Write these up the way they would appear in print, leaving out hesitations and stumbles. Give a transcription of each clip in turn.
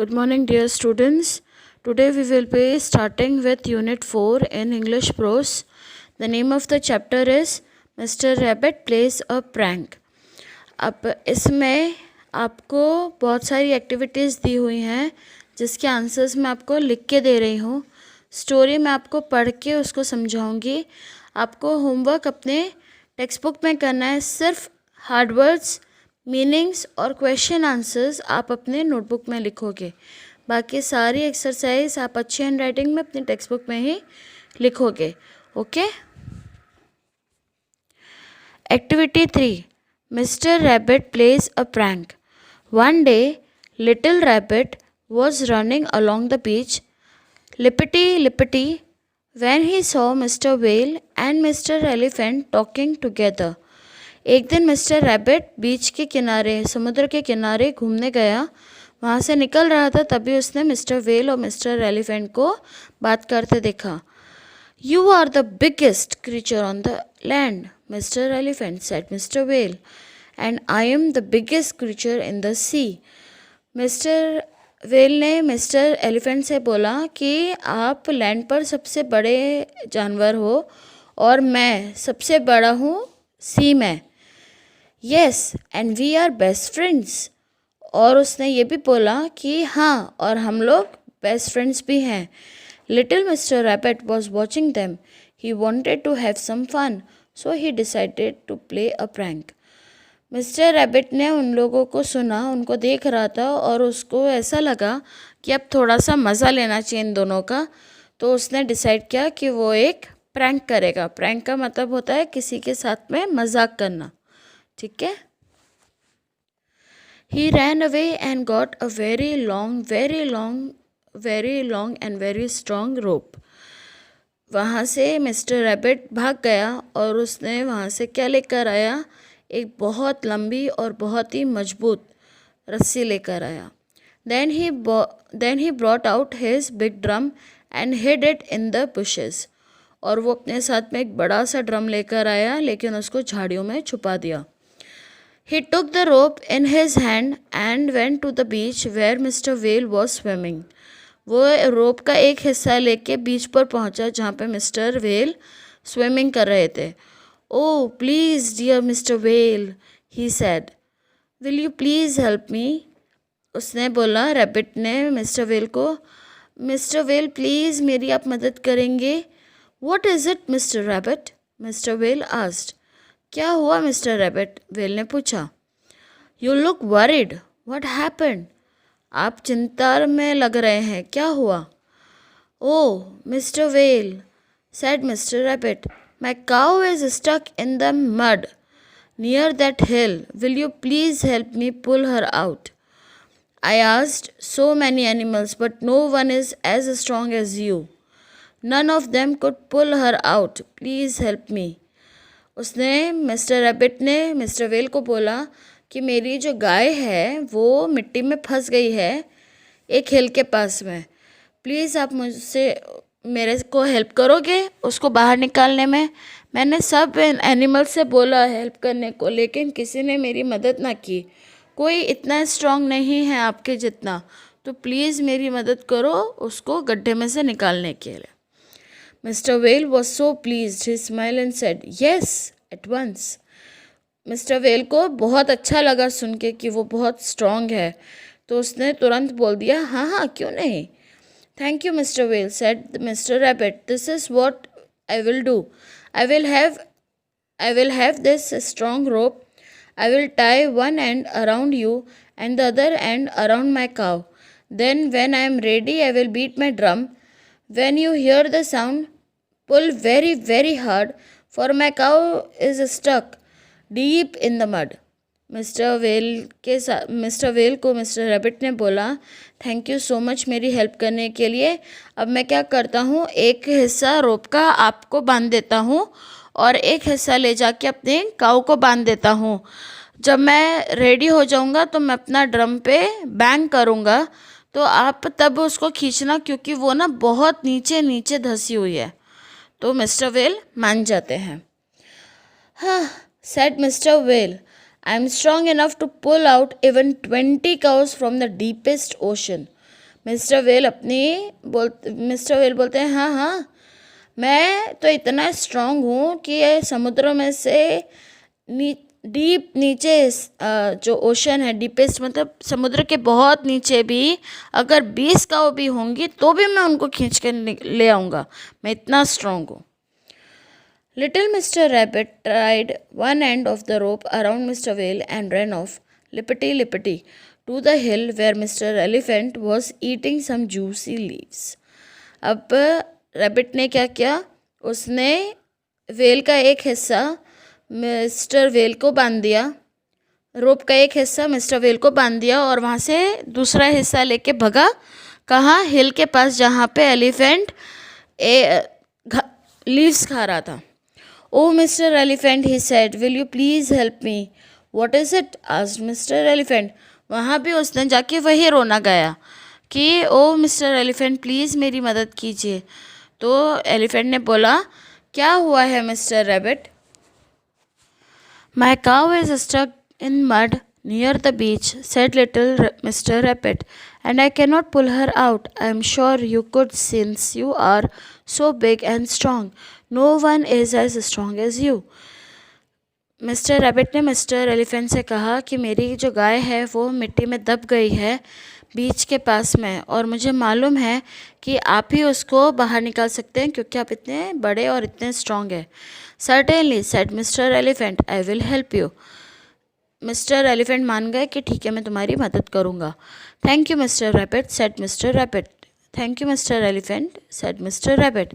Good morning, dear students. Today we will be starting with Unit 4 in English Prose. The name of the chapter is Mr. Rabbit Plays a Prank. अब इसमें आपको बहुत सारी activities दी हुई हैं जिसके answers मैं आपको लिख के दे रही हूँ. स्टोरी मैं आपको पढ़ के उसको समझाऊँगी. आपको होमवर्क अपने टेक्स्ट बुक में करना है. सिर्फ हार्ड वर्ड्स, मीनिंग्स और क्वेश्चन आंसर्स आप अपने नोटबुक में लिखोगे. बाकी सारी एक्सरसाइज आप अच्छी हैंड राइटिंग में अपनी टेक्स्ट बुक में ही लिखोगे. Okay. Activity 3. Mr. Rabbit plays a prank. One day, little rabbit was running along the beach, lippity-lippity, when he saw Mr. Whale and Mr. Elephant talking together. एक दिन mister rabbit बीच के किनारे, समुद्र के किनारे घूमने गया. वहाँ से निकल रहा था तभी उसने मिस्टर वेल और मिस्टर एलिफेंट को बात करते देखा. You are the biggest creature on the land, Mr. Elephant said Mr. Whale, and I am the biggest creature in the sea. Mister well ने मिस्टर एलिफेंट से बोला कि आप लैंड पर सबसे बड़े जानवर हो और मैं सबसे बड़ा हूँ सी में. Yes, and we are best friends. और उसने ये भी बोला कि हाँ और हम लोग बेस्ट फ्रेंड्स भी हैं. Little Mr. Rabbit was watching them. He wanted to have some fun, so he decided to play a prank. Mister rabbit ने उन लोगों को सुना, उनको देख रहा था और उसको ऐसा लगा कि अब थोड़ा सा मज़ा लेना चाहिए इन दोनों का. तो उसने डिसाइड किया कि वो एक प्रैंक करेगा. प्रैंक का मतलब होता है किसी के साथ में मजाक करना. ठीक है. He ran away and got a very long and very strong rope. वहाँ से मिस्टर रैबिट भाग गया और उसने वहाँ से क्या लेकर आया? एक बहुत लंबी और बहुत ही मजबूत रस्सी लेकर आया. Then he brought out his big drum and hid it in the bushes. और वो अपने साथ में एक बड़ा सा ड्रम लेकर आया लेकिन उसको झाड़ियों में छुपा दिया. He took the rope in his hand and went to the beach where Mr. Whale was swimming. वो रोप का एक हिस्सा लेके बीच पर पहुंचा जहाँ पे मिस्टर वेल स्विमिंग कर रहे थे. Oh, please, dear Mr. Whale, he said. Will you please help me? उसने बोला रैबिट ने मिस्टर वेल को. मिस्टर वेल प्लीज़ मेरी आप मदद करेंगे. What is it, Mr. Rabbit? Mr. Whale asked. क्या हुआ मिस्टर रैबिट? वेल ने पूछा. You look worried. What happened? आप चिंता में लग रहे हैं. क्या हुआ? Oh, Mr. Whale, said Mr. Rabbit, my cow is stuck in the mud near that hill. Will you please help me pull her out? I asked so many animals, but no one is as strong as you. None of them could pull her out. Please help me. उसने mister rabbit ने mister well को बोला कि मेरी जो गाय है वो मिट्टी में फंस गई है एक हिल के पास में. प्लीज़ आप मुझसे मेरे को हेल्प करोगे उसको बाहर निकालने में. मैंने सब एनिमल से बोला हेल्प करने को लेकिन किसी ने मेरी मदद ना की. कोई इतना स्ट्रांग नहीं है आपके जितना. तो प्लीज़ मेरी मदद करो उसको गड्ढे में से निकालने के लिए. Mr. Whale was so pleased. He smiled and said, Yes, at once. Mister well को बहुत अच्छा लगा सुन के कि वो बहुत स्ट्रॉन्ग है तो उसने तुरंत बोल दिया हाँ हाँ क्यों नहीं. Thank you, Mr. Whale, said Mr. Rabbit. This is what I will do. I will have this strong rope. I will tie one end around you and the other end around my cow. Then when I am ready, I will beat my drum. When you hear the sound, pull very, very hard, for my cow is stuck deep in the mud. Mister well को mister rabbit ने बोला thank you so much मेरी help करने के लिए. अब मैं क्या करता हूँ एक हिस्सा रोप का आपको बांध देता हूँ और एक हिस्सा ले जाके अपने काऊ को बांध देता हूँ. जब मैं रेडी हो जाऊँगा तो मैं अपना ड्रम पे बैंग करूँगा तो आप तब उसको खींचना क्योंकि वो ना बहुत नीचे नीचे धंसी हुई है. तो मिस्टर वेल मान जाते हैं. हाँ, said Mr. Whale, I am strong enough to pull out even 20 cows from the deepest ocean. Mister well बोलते हैं, हाँ हाँ, मैं तो इतना स्ट्रांग हूँ कि ये समुद्र में से डीप नीचे जो ओशन है, डीपेस्ट मतलब समुद्र के बहुत नीचे भी अगर 20 काऊ भी होंगी तो भी मैं उनको खींच के ले आऊँगा, मैं इतना स्ट्रांग हूँ। Little Mr. Rabbit tied one end of the rope around Mr. Whale and ran off, lippity lippity, to the hill where Mr. Elephant was eating some juicy leaves. अब रैबिट ने क्या किया, उसने वेल का एक हिस्सा mister well को बांध दिया, रोप का एक हिस्सा मिस्टर वेल को बांध दिया और वहाँ से दूसरा हिस्सा लेके भगा, कहाँ, हिल के पास जहाँ पे एलिफेंट लीव्स खा रहा था। Oh, Mr. Elephant, he said, will you please help me? What is it? asked Mr. Elephant. वहाँ भी उसने जाके वही रोना गाया कि ओ मिस्टर एलिफेंट प्लीज़ मेरी मदद कीजिए। तो एलिफेंट ने बोला, क्या हुआ है mister rabbit? My cow is stuck in mud near the beach, said little Mr. Rabbit, and I cannot pull her out. I am sure you could since you are so big and strong. No one is as strong as you. Mister rabbit ने mister elephant से कहा कि मेरी जो गाय है वो मिट्टी में दब गई है बीच के पास में, और मुझे मालूम है कि आप ही उसको बाहर निकाल सकते हैं क्योंकि आप इतने बड़े और इतने स्ट्रॉन्ग हैं। Certainly said mister elephant, I will help you. Mister elephant मान गए कि ठीक है, मैं तुम्हारी मदद करूँगा। Thank you mister rabbit, said mister rabbit. Thank you mister elephant, said mister rabbit.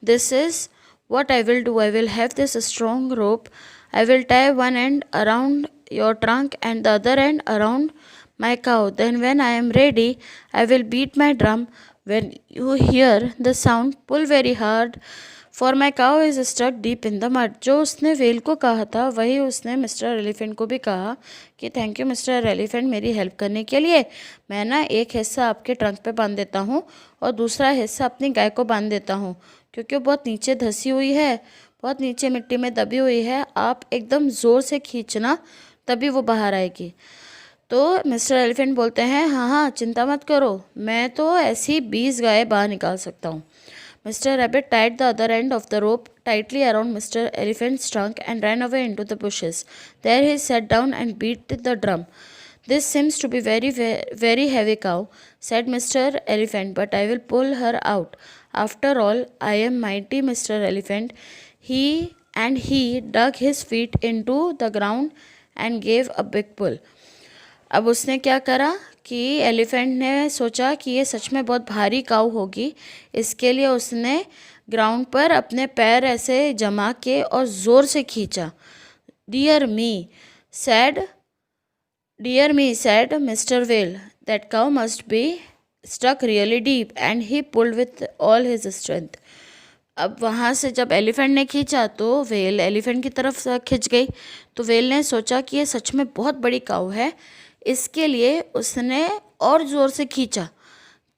This is what I will do. I will have this strong rope. I will tie one end around your trunk and the other end around my cow. Then when I am ready, I will beat my drum. When you hear the sound, pull very hard, for my cow is stuck deep in the mud. जो उसने well को कहा था वही उसने mister elephant को भी कहा कि थैंक यू मिस्टर एलिफेंट मेरी हेल्प करने के लिए। मैं ना एक हिस्सा आपके ट्रंक पे बांध देता हूँ और दूसरा हिस्सा अपनी गाय को बांध देता हूँ क्योंकि वो बहुत नीचे धंसी हुई है, बहुत नीचे मिट्टी में दबी हुई है। आप एकदम ज़ोर से खींचना तभी वो बाहर आएगी। तो मिस्टर एलिफेंट बोलते हैं, हाँ हाँ चिंता मत करो, मैं तो ऐसी 20 गाय बाहर निकाल सकता हूँ। Mister rabbit tied the other end of the rope tightly around Mr. Elephant's trunk and ran away into the bushes. There he sat down and beat the drum. This seems to be very heavy cow, said Mr. Elephant, but I will pull her out. After all, I am mighty Mr. Elephant. He dug his feet into the ground and gave a big pull. अब उसने क्या करा कि elephant ने सोचा कि ये सच में बहुत भारी काऊ होगी, इसके लिए उसने ग्राउंड पर अपने पैर ऐसे जमा के और ज़ोर से खींचा। Dear me said mister well, that cow must be stuck really deep and he pulled with all his strength. अब वहाँ से जब एलिफेंट ने खींचा तो वेल एलिफेंट की तरफ खिंच गई। तो वेल ने सोचा कि ये सच में बहुत बड़ी काऊ है, इसके लिए उसने और ज़ोर से खींचा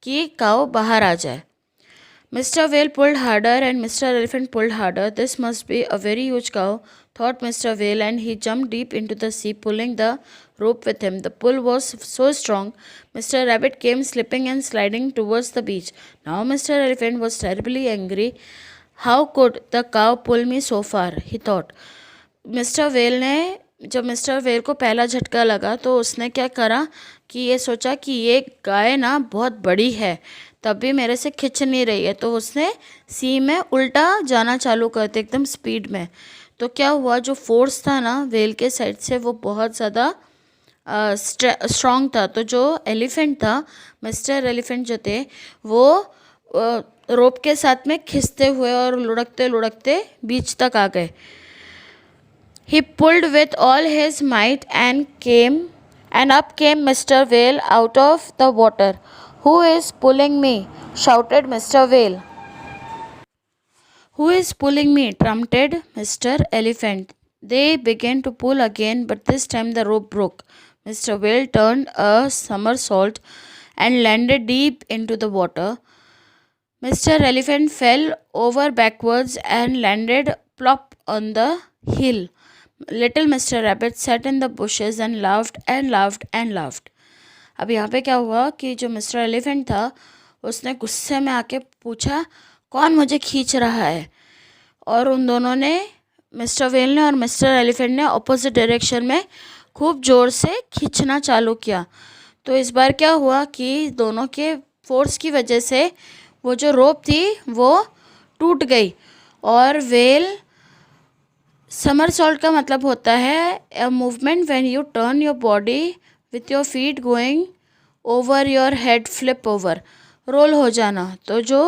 कि काऊ बाहर आ जाए। Mister well pulled harder and mister elephant pulled harder. This must be a very huge cow, thought Mr. Whale, and he jumped deep into the sea, pulling the rope with him. The pull was so strong, Mr. Rabbit came slipping and sliding towards the beach. Now Mr. Elephant was terribly angry. How could the cow pull me so far? He thought. जब mister well को पहला झटका लगा तो उसने क्या करा कि ये सोचा कि ये गाय ना बहुत बड़ी है, तब भी मेरे से खिंच नहीं रही है, तो उसने सी में उल्टा जाना चालू कर दिया एकदम स्पीड में। तो क्या हुआ, जो फोर्स था ना वेल के साइड से वो बहुत ज़्यादा स्ट्रॉन्ग था। तो जो एलिफेंट था, मिस्टर एलिफेंट जो थे, वो रोप के साथ में खिंचते हुए और लुढ़कते लुढ़कते बीच तक आ गए। He pulled with all his might and up came Mr. Whale out of the water. Who is pulling me? Shouted Mr. Whale. Who is pulling me? Trumpeted Mr. Elephant. They began to pull again, but this time the rope broke. Mr. Whale turned a somersault and landed deep into the water. Mr. Elephant fell over backwards and landed plop on the hill. Little Mr. Rabbit sat in the bushes and laughed and laughed and laughed. अब यहाँ पे क्या हुआ कि जो mister elephant था उसने गुस्से में आके पूछा, कौन मुझे खींच रहा है? और उन दोनों ने, मिस्टर व्हेल ने और मिस्टर एलिफेंट ने, ऑपोजिट डायरेक्शन में खूब ज़ोर से खींचना चालू किया। तो इस बार क्या हुआ कि दोनों के फोर्स की वजह से वो जो रोप थी वो टूट गई। और व्हेल, समरसॉल्ट का मतलब होता है a movement when you turn your body with your feet going over your head, flip over, roll हो जाना। तो जो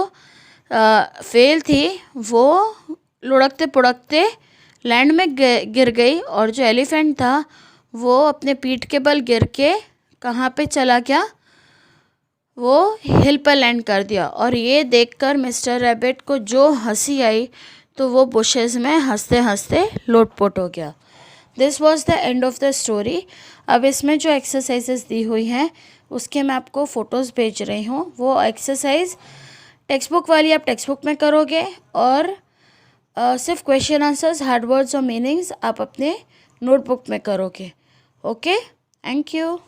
व्हेल थी वो लुढ़कते पुढ़कते लैंड में गिर गई, और जो एलिफेंट था वो अपने पीठ के बल गिर के कहाँ पे चला गया? वो हिल पर लैंड कर दिया। और ये देखकर मिस्टर रैबिट को जो हंसी आई तो वो बुशेस में हंसते हंसते लोटपोट हो गया। This was the end of the story. अब इसमें जो एक्सरसाइजेस दी हुई हैं उसके मैं आपको फ़ोटोज़ भेज रही हूँ। वो एक्सरसाइज टेक्स्ट बुक वाली आप टेक्स्ट बुक में करोगे, और सिर्फ क्वेश्चन आंसर्स, हार्ड वर्ड्स और मीनिंग्स आप अपने नोटबुक में करोगे। Okay, thank you.